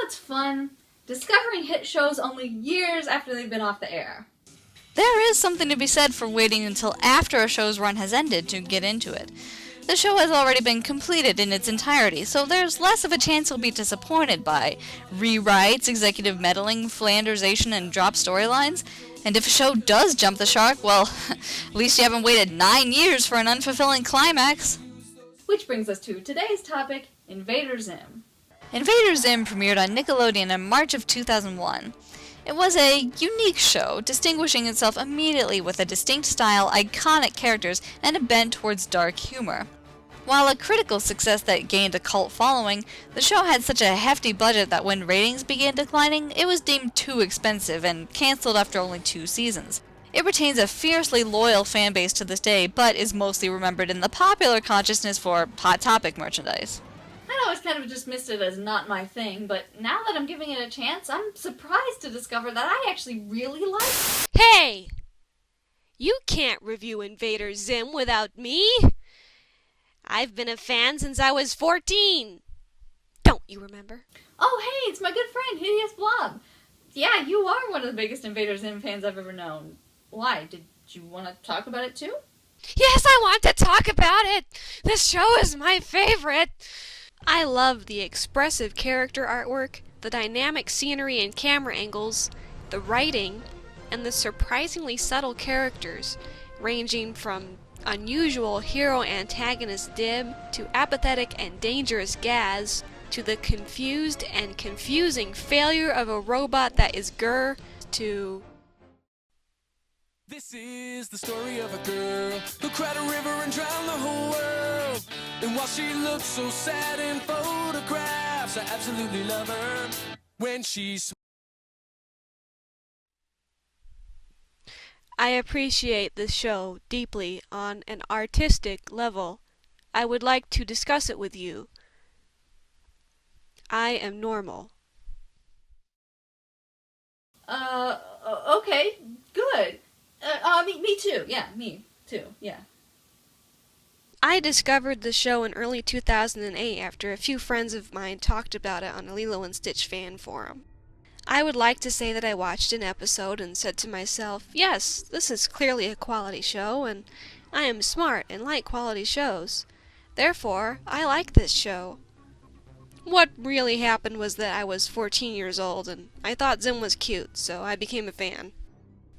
what's fun? Discovering hit shows only years after they've been off the air. There is something to be said for waiting until after a show's run has ended to get into it. The show has already been completed in its entirety, so there's less of a chance you'll be disappointed by rewrites, executive meddling, Flandersation, and drop storylines. And if a show does jump the shark, well, at least you haven't waited 9 years for an unfulfilling climax. Which brings us to today's topic, Invader Zim. Invader Zim premiered on Nickelodeon in March of 2001. It was a unique show, distinguishing itself immediately with a distinct style, iconic characters, and a bent towards dark humor. While a critical success that gained a cult following, the show had such a hefty budget that when ratings began declining, it was deemed too expensive and cancelled after only 2 seasons. It retains a fiercely loyal fan base to this day, but is mostly remembered in the popular consciousness for Hot Topic merchandise. I'd always kind of dismissed it as not my thing, but now that I'm giving it a chance, I'm surprised to discover that I actually really like it. Hey! You can't review Invader Zim without me! I've been a fan since I was 14! Don't you remember? Oh, hey, it's my good friend, Hideous Blob. Yeah, you are one of the biggest Invader Zim fans I've ever known. Why? Did you want to talk about it too? Yes, I want to talk about it! This show is my favorite! I love the expressive character artwork, the dynamic scenery and camera angles, the writing, and the surprisingly subtle characters, ranging from unusual hero-antagonist Dib, to apathetic and dangerous Gaz, to the confused and confusing failure of a robot that is Gur, to... This is the story of a girl who cried a river and drowned the whole world. And while she looks so sad in photographs, I absolutely love her when she's... I appreciate this show deeply on an artistic level. I would like to discuss it with you. I am normal. Okay, good. Me too. Yeah, me too. Yeah. I discovered the show in early 2008 after a few friends of mine talked about it on a Lilo and Stitch fan forum. I would like to say that I watched an episode and said to myself, yes, this is clearly a quality show, and I am smart and like quality shows. Therefore, I like this show. What really happened was that I was 14 years old, and I thought Zim was cute, so I became a fan.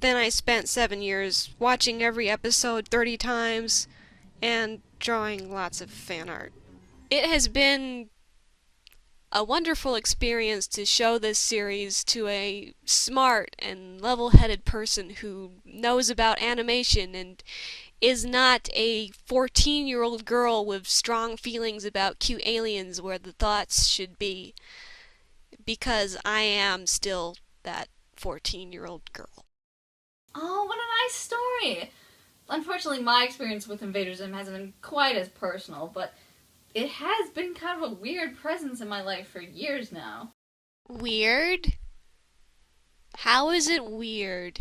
Then I spent 7 years watching every episode 30 times, and drawing lots of fan art. It has been a wonderful experience to show this series to a smart and level-headed person who knows about animation and is not a 14-year-old girl with strong feelings about cute aliens where the thoughts should be, because I am still that 14-year-old girl. Oh, what a nice story! Unfortunately, my experience with Invader Zim hasn't been quite as personal, but it has been kind of a weird presence in my life for years now. Weird? How is it weird?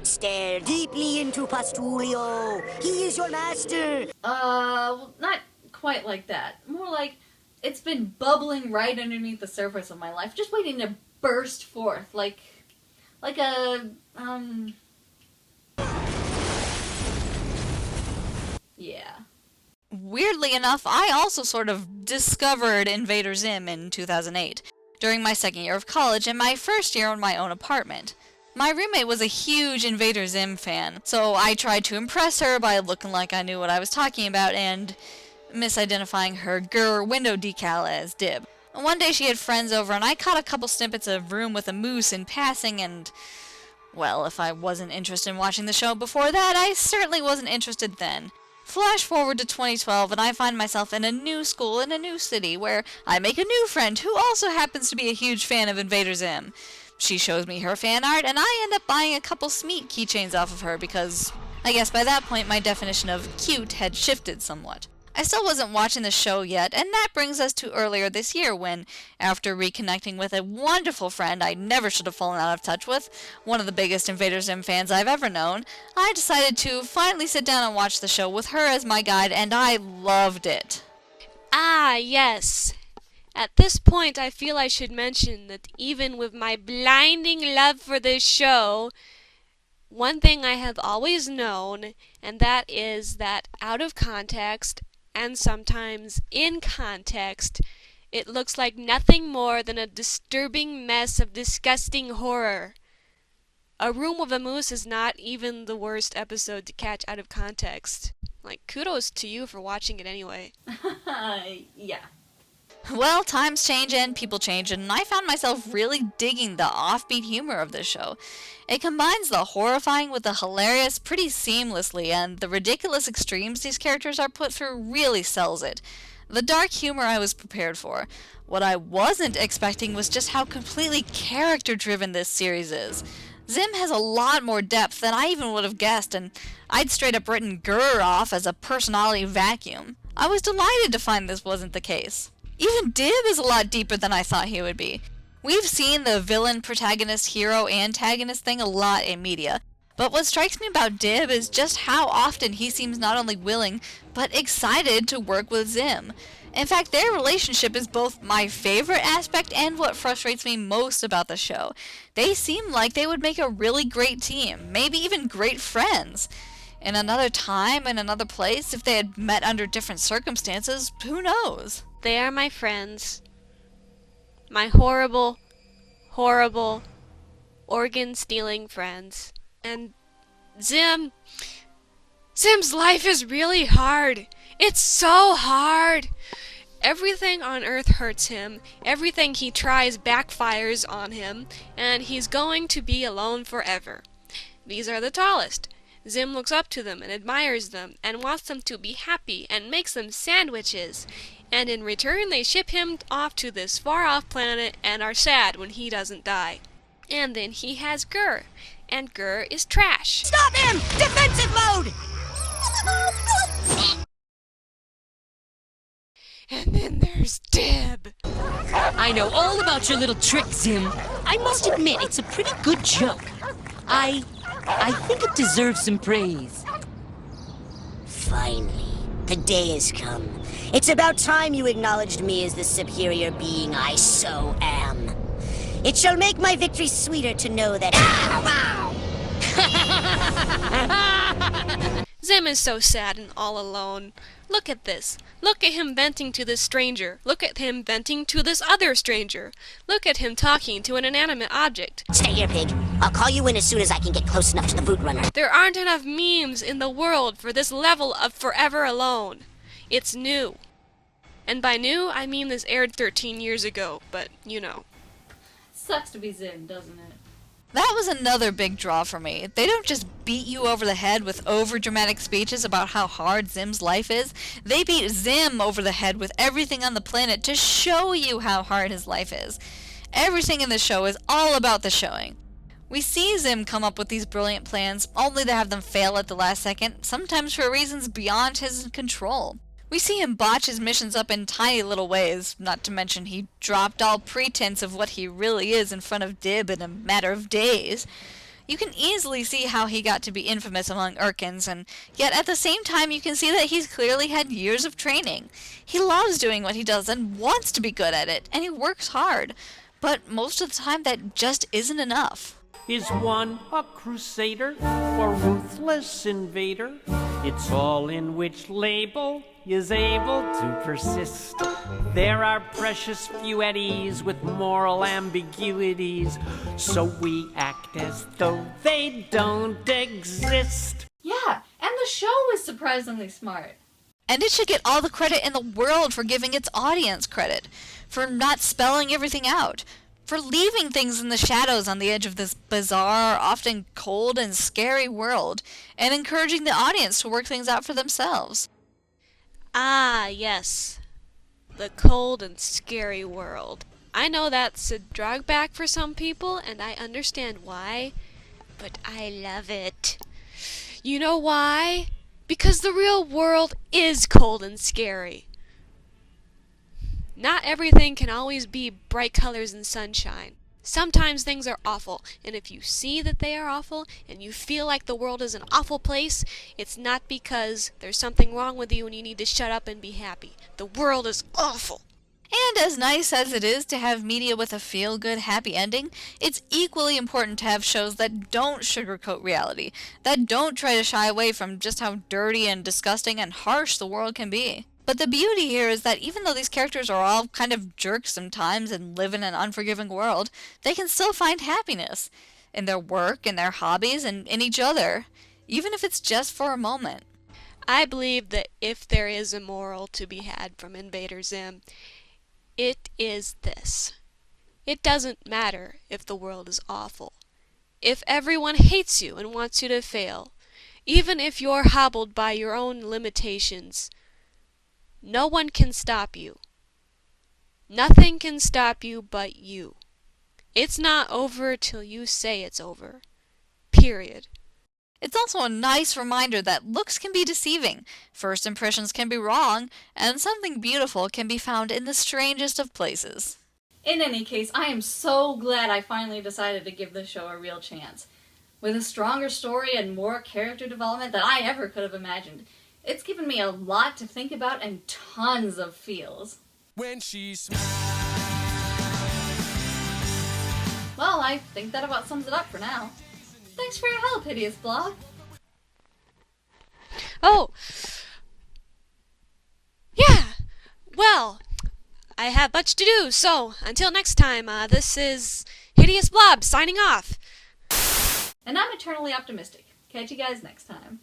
Stare deeply into Pastulio. He is your master. Well, not quite like that. More like it's been bubbling right underneath the surface of my life, just waiting to burst forth, like a, yeah. Weirdly enough, I also sort of discovered Invader Zim in 2008, during my second year of college and my first year in my own apartment. My roommate was a huge Invader Zim fan, so I tried to impress her by looking like I knew what I was talking about and misidentifying her Gur window decal as Dib. One day she had friends over and I caught a couple snippets of Room with a Moose in passing and, well, if I wasn't interested in watching the show before that, I certainly wasn't interested then. Flash forward to 2012 and I find myself in a new school in a new city where I make a new friend who also happens to be a huge fan of Invader Zim. She shows me her fan art and I end up buying a couple Smeet keychains off of her because I guess by that point my definition of cute had shifted somewhat. I still wasn't watching the show yet, and that brings us to earlier this year when, after reconnecting with a wonderful friend I never should have fallen out of touch with, one of the biggest Invader Zim fans I've ever known, I decided to finally sit down and watch the show with her as my guide, and I loved it. Ah, yes. At this point, I feel I should mention that even with my blinding love for this show, one thing I have always known, and that is that out of context, and sometimes in context, it looks like nothing more than a disturbing mess of disgusting horror. A Room with a Moose is not even the worst episode to catch out of context. Like, kudos to you for watching it anyway. Yeah. Well, times change and people change, and I found myself really digging the offbeat humor of this show. It combines the horrifying with the hilarious pretty seamlessly, and the ridiculous extremes these characters are put through really sells it. The dark humor I was prepared for. What I wasn't expecting was just how completely character-driven this series is. Zim has a lot more depth than I even would have guessed, and I'd straight up written Gurr off as a personality vacuum. I was delighted to find this wasn't the case. Even Dib is a lot deeper than I thought he would be. We've seen the villain, protagonist, hero, antagonist thing a lot in media, but what strikes me about Dib is just how often he seems not only willing, but excited to work with Zim. In fact, their relationship is both my favorite aspect and what frustrates me most about the show. They seem like they would make a really great team, maybe even great friends. In another time, in another place, if they had met under different circumstances, who knows? They are my friends. My horrible, horrible, organ-stealing friends. And Zim's life is really hard. It's so hard. Everything on Earth hurts him. Everything he tries backfires on him. And he's going to be alone forever. These are the tallest. Zim looks up to them and admires them and wants them to be happy and makes them sandwiches. And in return they ship him off to this far-off planet and are sad when he doesn't die. And then he has Gurr. And Gurr is trash. Stop him! Defensive mode! And then there's Dib. I know all about your little trick, Zim. I must admit, it's a pretty good joke. I think it deserves some praise. Finally, the day has come. It's about time you acknowledged me as the superior being I so am. It shall make my victory sweeter to know that... Zim is so sad and all alone. Look at this. Look at him venting to this stranger. Look at him venting to this other stranger. Look at him talking to an inanimate object. Stay here, pig. I'll call you in as soon as I can get close enough to the boot runner. There aren't enough memes in the world for this level of forever alone. It's new. And by new, I mean this aired 13 years ago, but you know. Sucks to be Zim, doesn't it? That was another big draw for me. They don't just beat you over the head with over-dramatic speeches about how hard Zim's life is. They beat Zim over the head with everything on the planet to show you how hard his life is. Everything in the show is all about the showing. We see Zim come up with these brilliant plans, only to have them fail at the last second, sometimes for reasons beyond his control. We see him botch his missions up in tiny little ways, not to mention he dropped all pretense of what he really is in front of Dib in a matter of days. You can easily see how he got to be infamous among Urkins, and yet at the same time you can see that he's clearly had years of training. He loves doing what he does and wants to be good at it, and he works hard, but most of the time that just isn't enough. Is one a crusader or ruthless invader? It's all in which label is able to persist. There are precious few at ease with moral ambiguities, so we act as though they don't exist. Yeah, and the show is surprisingly smart. And it should get all the credit in the world for giving its audience credit, for not spelling everything out, for leaving things in the shadows on the edge of this bizarre, often cold and scary world, and encouraging the audience to work things out for themselves. Ah, yes. The cold and scary world. I know that's a drawback for some people, and I understand why, but I love it. You know why? Because the real world is cold and scary. Not everything can always be bright colors and sunshine. Sometimes things are awful, and if you see that they are awful, and you feel like the world is an awful place, it's not because there's something wrong with you and you need to shut up and be happy. The world is awful. And as nice as it is to have media with a feel-good, happy ending, it's equally important to have shows that don't sugarcoat reality, that don't try to shy away from just how dirty and disgusting and harsh the world can be. But the beauty here is that even though these characters are all kind of jerks sometimes and live in an unforgiving world, they can still find happiness in their work, in their hobbies, and in each other, even if it's just for a moment. I believe that if there is a moral to be had from Invader Zim, it is this. It doesn't matter if the world is awful. If everyone hates you and wants you to fail, even if you're hobbled by your own limitations, no one can stop you. Nothing can stop you but you. It's not over till you say it's over. Period. It's also a nice reminder that looks can be deceiving, first impressions can be wrong, and something beautiful can be found in the strangest of places. In any case, I am so glad I finally decided to give this show a real chance. With a stronger story and more character development than I ever could have imagined, it's given me a lot to think about and tons of feels. When she smiles. Well, I think that about sums it up for now. Thanks for your help, Hideous Blob. Oh! Yeah! Well, I have much to do, so until next time, this is Hideous Blob signing off. And I'm eternally optimistic. Catch you guys next time.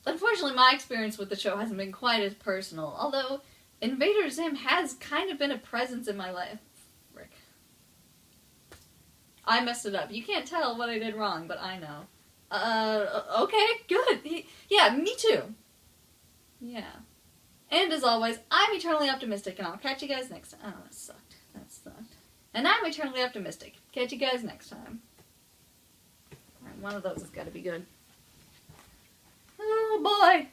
Unfortunately, my experience with the show hasn't been quite as personal, although Invader Zim has kind of been a presence in my life. Frick. I messed it up. You can't tell what I did wrong, but I know. Okay, good. Yeah, me too. Yeah. And as always, I'm eternally optimistic, and I'll catch you guys next time. Oh, that sucked. That sucked. And I'm eternally optimistic. Catch you guys next time. Alright, one of those has got to be good. Oh boy!